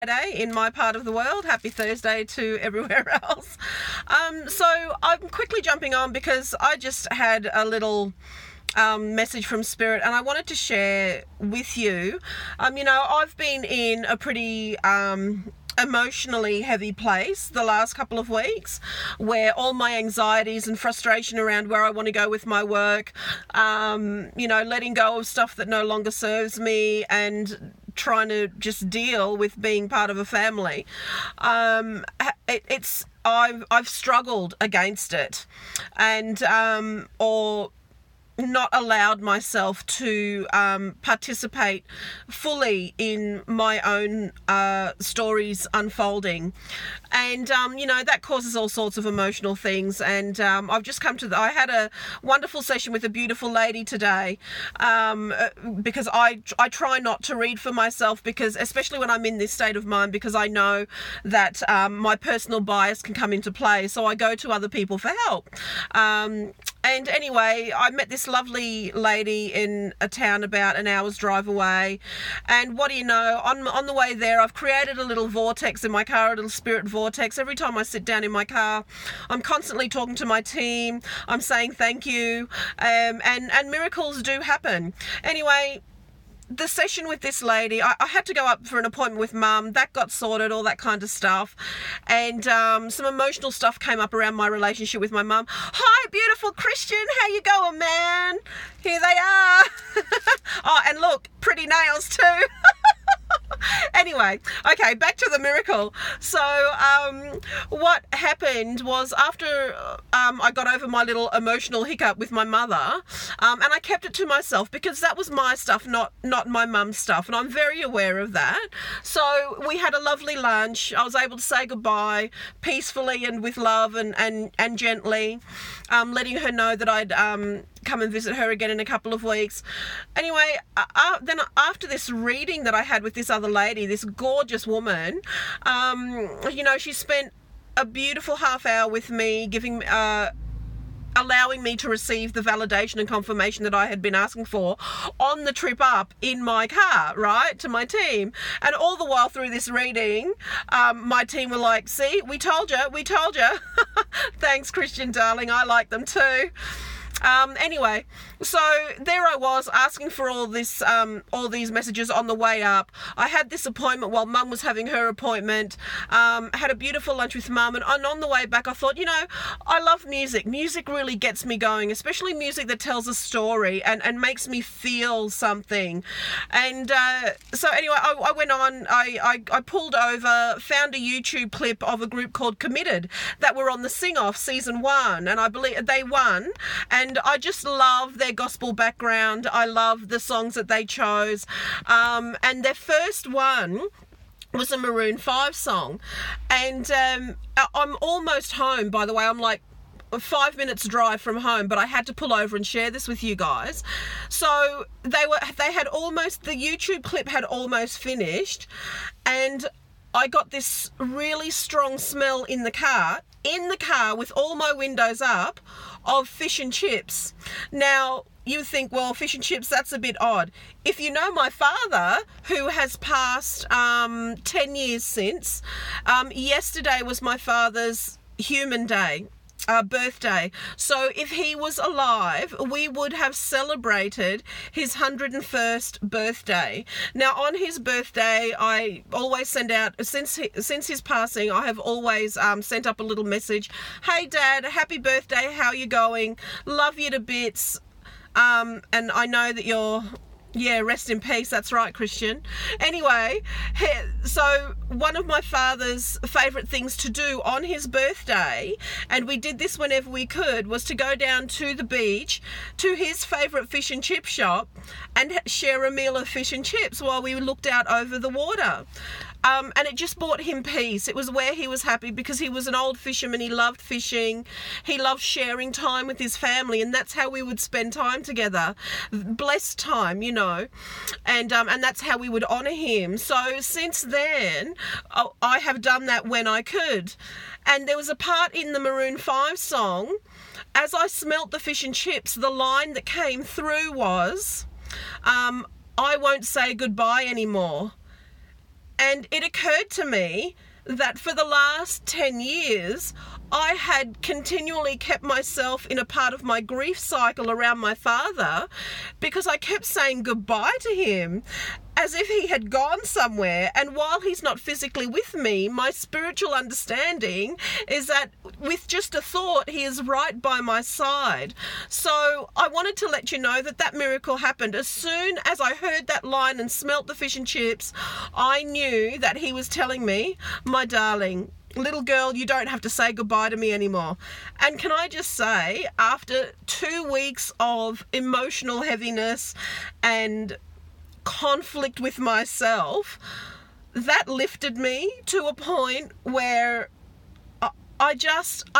Friday in my part of the world. Happy Thursday to everywhere else. So I'm quickly jumping on because I just had a little message from Spirit and I wanted to share with you. I've been in a pretty emotionally heavy place the last couple of weeks, where all my anxieties and frustration around where I want to go with my work, letting go of stuff that no longer serves me and trying to just deal with being part of a family. I've struggled against it and or not allowed myself to participate fully in my own stories unfolding, and that causes all sorts of emotional things. And I've just come to I had a wonderful session with a beautiful lady today, because I try not to read for myself, because especially when I'm in this state of mind, because I know that my personal bias can come into play, so I go to other people for help. And anyway, I met this lovely lady in a town about an hour's drive away, and what do you know, on the way there I've created a little vortex in my car, a little spirit vortex. Every time I sit down in my car, I'm constantly talking to my team, I'm saying thank you, and miracles do happen. Anyway, the session with this lady, I had to go up for an appointment with Mum. That got sorted, all that kind of stuff. And some emotional stuff came up around my relationship with my mum. Hi, beautiful Christian. How you going, man? Here they are. Oh, and look, pretty nails too. Anyway, okay, back to the miracle. So what happened was, after I got over my little emotional hiccup with my mother, and I kept it to myself because that was my stuff, not my mum's stuff, and I'm very aware of that. So we had a lovely lunch. I was able to say goodbye peacefully and with love and gently, letting her know that I'd come and visit her again in a couple of weeks. Anyway, then after this reading that I had with this other lady, this gorgeous woman, she spent a beautiful half hour with me, allowing me to receive the validation and confirmation that I had been asking for on the trip up in my car, right, to my team. And all the while through this reading, my team were like, see, we told you. Thanks, Christian, darling. I like them too. Anyway, so there I was asking for all these messages on the way up. I had this appointment while Mum was having her appointment. Had a beautiful lunch with Mum, and on the way back I thought, I love music. Music really gets me going, especially music that tells a story and makes me feel something. And so anyway, I went on, I pulled over, found a YouTube clip of a group called Committed that were on the Sing Off season 1, and I believe they won. And I just love their gospel background. I love the songs that they chose. And their first one was a Maroon 5 song. And I'm almost home, by the way. I'm like 5 minutes drive from home, but I had to pull over and share this with you guys. So the YouTube clip had almost finished, and I got this really strong smell in the car with all my windows up, of fish and chips. Now, you think, well, fish and chips, that's a bit odd. If you know my father, who has passed 10 years since, yesterday was my father's human day, birthday. So if he was alive, we would have celebrated his 101st birthday. Now, on his birthday, I always send out, since his passing, I have always sent up a little message. Hey, Dad, happy birthday. How you going? Love you to bits. And I know that you're... Yeah, rest in peace. That's right, Christian. Anyway, so one of my father's favourite things to do on his birthday, and we did this whenever we could, was to go down to the beach to his favourite fish and chip shop and share a meal of fish and chips while we looked out over the water. And it just brought him peace. It was where he was happy, because he was an old fisherman. He loved fishing. He loved sharing time with his family, and that's how we would spend time together. Blessed time, and that's how we would honour him. So since then, I have done that when I could. And there was a part in the Maroon 5 song, as I smelt the fish and chips, the line that came through was, I won't say goodbye anymore. And it occurred to me that for the last 10 years, I had continually kept myself in a part of my grief cycle around my father because I kept saying goodbye to him as if he had gone somewhere. And while he's not physically with me, my spiritual understanding is that with just a thought, he is right by my side. So I wanted to let you know that that miracle happened. As soon as I heard that line and smelt the fish and chips, I knew that he was telling me, my darling, little girl, you don't have to say goodbye to me anymore. And can I just say, after 2 weeks of emotional heaviness and conflict with myself, that lifted me to a point where I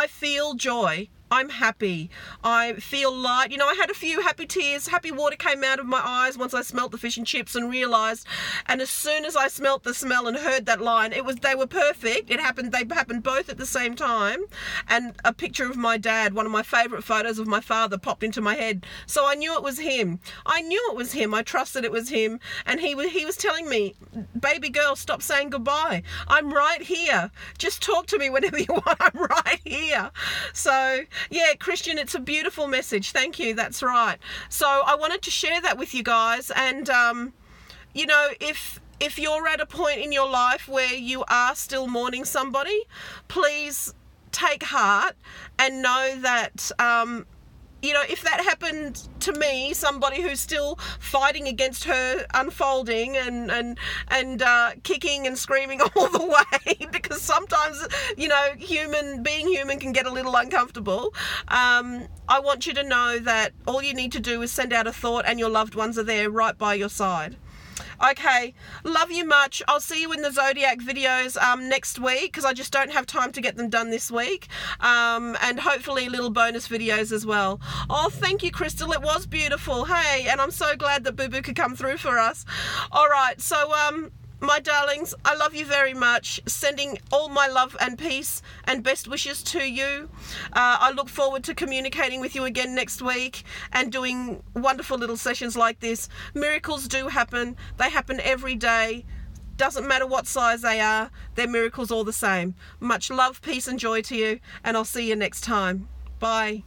feel joy. I'm happy. I feel light. You know, I had a few happy tears. Happy water came out of my eyes once I smelt the fish and chips and realised. And as soon as I smelt the smell and heard that line, they were perfect. They happened both at the same time. And a picture of my dad, one of my favourite photos of my father, popped into my head. So I knew it was him. I trusted it was him. And he was telling me, baby girl, stop saying goodbye. I'm right here. Just talk to me whenever you want. I'm right here. So yeah, Christian, it's a beautiful message. Thank you. That's right. So I wanted to share that with you guys. And, you know, if you're at a point in your life where you are still mourning somebody, please take heart and know that, you know, if that happened to me, somebody who's still fighting against her unfolding and kicking and screaming all the way, because sometimes, you know, being human can get a little uncomfortable. I want you to know that all you need to do is send out a thought and your loved ones are there right by your side. Okay, love you much. I'll see you in the Zodiac videos next week because I just don't have time to get them done this week. And hopefully little bonus videos as well. Oh, thank you, Crystal. It was beautiful. Hey, and I'm so glad that Boo Boo could come through for us. All right, so my darlings, I love you very much. Sending all my love and peace and best wishes to you. I look forward to communicating with you again next week and doing wonderful little sessions like this. Miracles do happen. They happen every day. Doesn't matter what size they are. They're miracles all the same. Much love, peace and joy to you, and I'll see you next time. Bye.